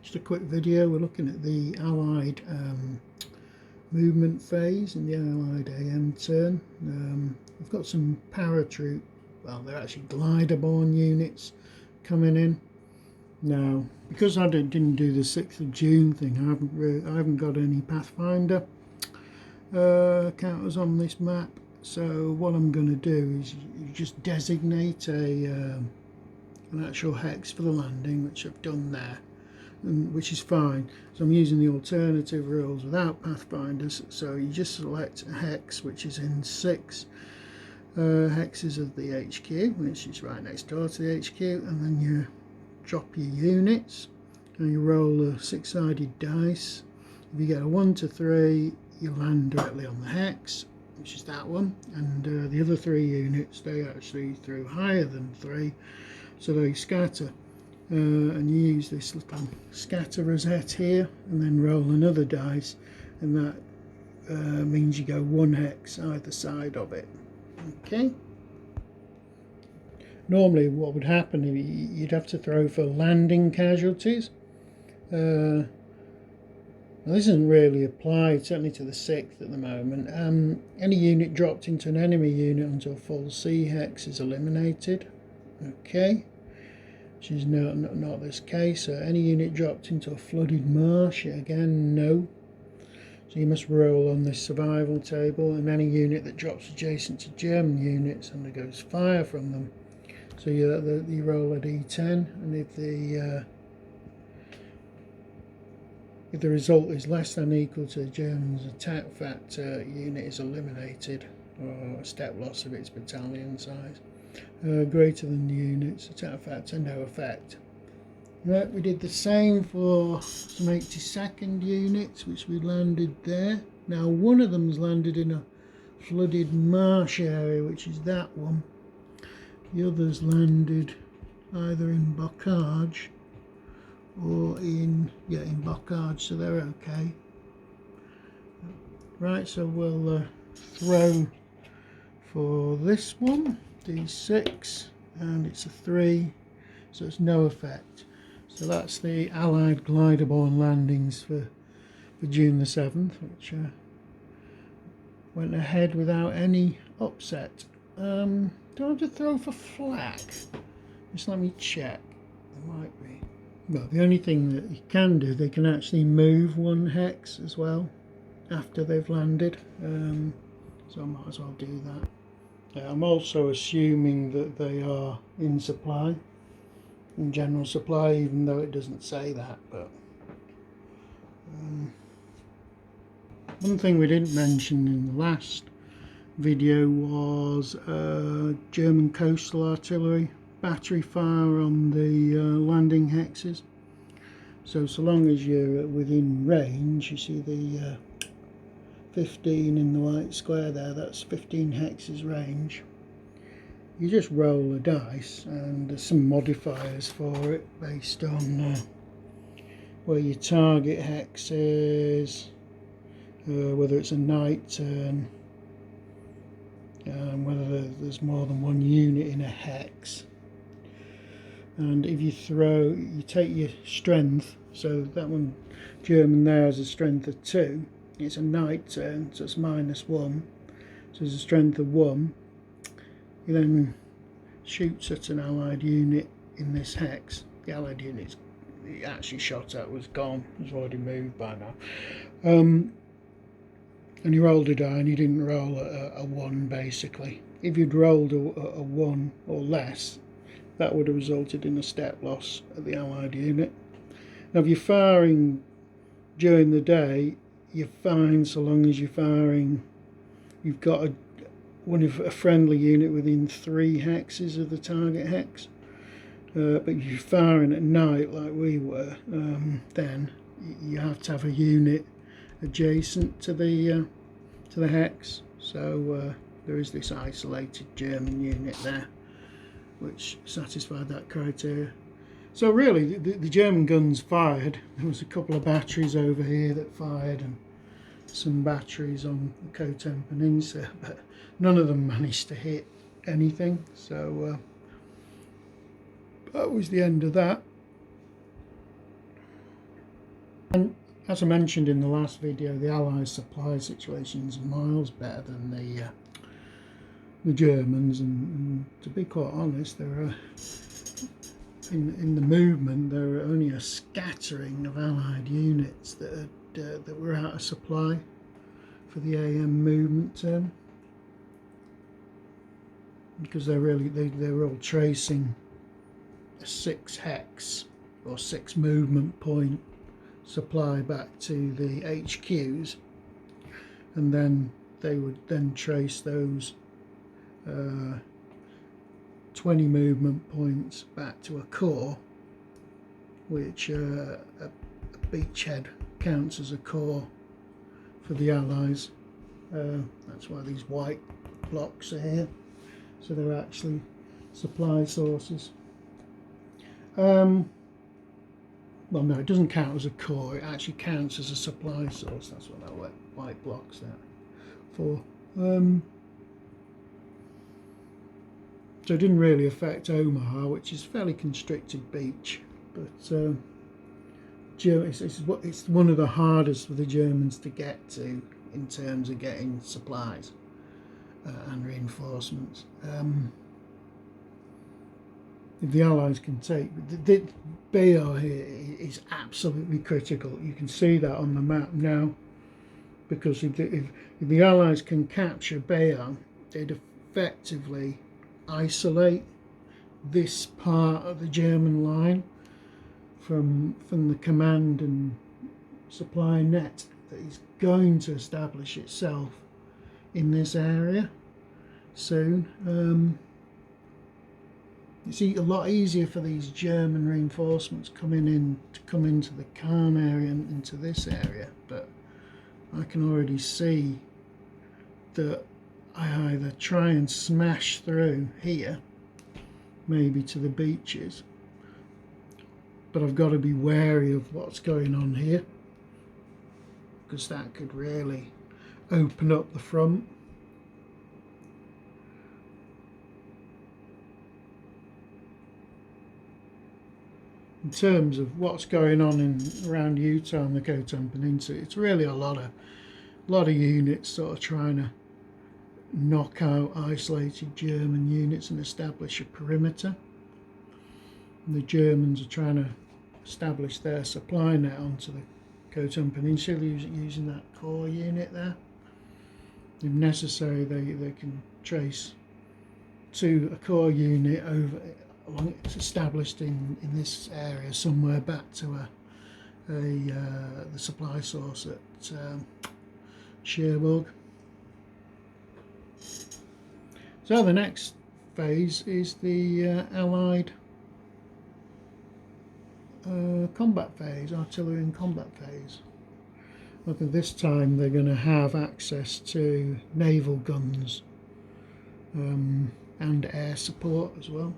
Just a quick video. We're looking at the Allied movement phase in the Allied AM turn. We've got some paratroop, well, they're actually glider-borne units coming in. Now, because I didn't do the 6th of June thing, I haven't got any Pathfinder counters on this map. So what I'm going to do is you just designate an actual hex for the landing, which I've done there, which is fine. So I'm using the alternative rules without Pathfinders. So you just select a hex which is in 6 hexes of the HQ, which is right next door to the HQ, and then you drop your units and you roll a 6-sided dice. If you get a 1 to 3, you land directly on the hex, which is that one, and the other 3 units, they actually threw higher than 3, so they scatter. And you use this little scatter rosette here and then roll another dice, and that means you go 1 hex either side of it. Okay. Normally what would happen, you'd have to throw for landing casualties. Now this isn't really applied, certainly to the 6th at the moment. Any unit dropped into an enemy unit onto a full C hex is eliminated. Okay. Which is not this case. Any unit dropped into a flooded marsh, again, no. So you must roll on this survival table, and any unit that drops adjacent to German units undergoes fire from them. So you roll a d10, and if the result is less than or equal to the German's attack factor, unit is eliminated, or a step loss of its battalion size. Greater than the unit's attack factor, no effect. Right, we did the same for some 82nd units, which we landed there. Now one of them's landed in a flooded marsh area, which is that one. The others landed either in Bocage or in Bocage, so they're okay. Right, so we'll throw for this one, D6, and it's a 3, so it's no effect. So that's the Allied glider-borne landings for June the 7th, which went ahead without any upset. Do I have to throw for flak? Just let me check. There might be. Well, the only thing that you can do, they can actually move 1 hex as well after they've landed. So I might as well do that. I'm also assuming that they are in supply, in general supply, even though it doesn't say that. But one thing we didn't mention in the last video was German coastal artillery battery fire on the landing hexes. So long as you're within range, you see the 15 in the white square there, that's 15 hexes range. You just roll a dice, and there's some modifiers for it based on where your target hex is, whether it's a night turn, whether there's more than 1 unit in a hex. And if you take your strength, so that one German there has a strength of 2, it's a night turn, so it's -1, so it's a strength of 1. He then shoots at an Allied unit in this hex. The Allied unit he actually shot at was gone, it was already moved by now. And he rolled a die, and he didn't roll a 1 basically. If you'd rolled a 1 or less, that would have resulted in a step loss of the Allied unit. Now if you're firing during the day, you're fine so long as you're firing, you've got a friendly unit within 3 hexes of the target hex. But if you're firing at night like we were, then you have to have a unit adjacent to the hex. So there is this isolated German unit there which satisfied that criteria. So really the German guns fired. There was a couple of batteries over here that fired, and some batteries on the Khotan Peninsula, but none of them managed to hit anything. So that was the end of that. as I mentioned in the last video, the Allies' supply situation is miles better than the Germans, and to be quite honest, there are in the movement there are only a scattering of Allied units that were out of supply for the AM movement term, because they're all tracing a 6 hex or 6 movement point supply back to the HQs, and then they would then trace those 20 movement points back to a core, which a beachhead counts as a core for the Allies. That's why these white blocks are here, so they're actually supply sources. Well, no, it doesn't count as a core, it actually counts as a supply source. That's what that white block's there for. So it didn't really affect Omaha, which is a fairly constricted beach, but it's one of the hardest for the Germans to get to in terms of getting supplies and reinforcements. If the Allies can take the Bayeux here is absolutely critical. You can see that on the map now, because if the Allies can capture Bayeux, they'd effectively isolate this part of the German line from the command and supply net that is going to establish itself in this area soon. It's a lot easier for these German reinforcements to come into the Caen area and into this area, but I can already see that I either try and smash through here, maybe to the beaches, but I've got to be wary of what's going on here, because that could really open up the front. In terms of what's going on around Utah and the Khotan Peninsula, it's really a lot of units sort of trying to knock out isolated German units and establish a perimeter. And the Germans are trying to establish their supply net onto the Khotan Peninsula using that core unit there. If necessary, they can trace to a core unit it's established in this area somewhere back to the supply source at Cherbourg. So the next phase is the Allied combat phase, artillery and combat phase. I think this time they're going to have access to naval guns and air support as well.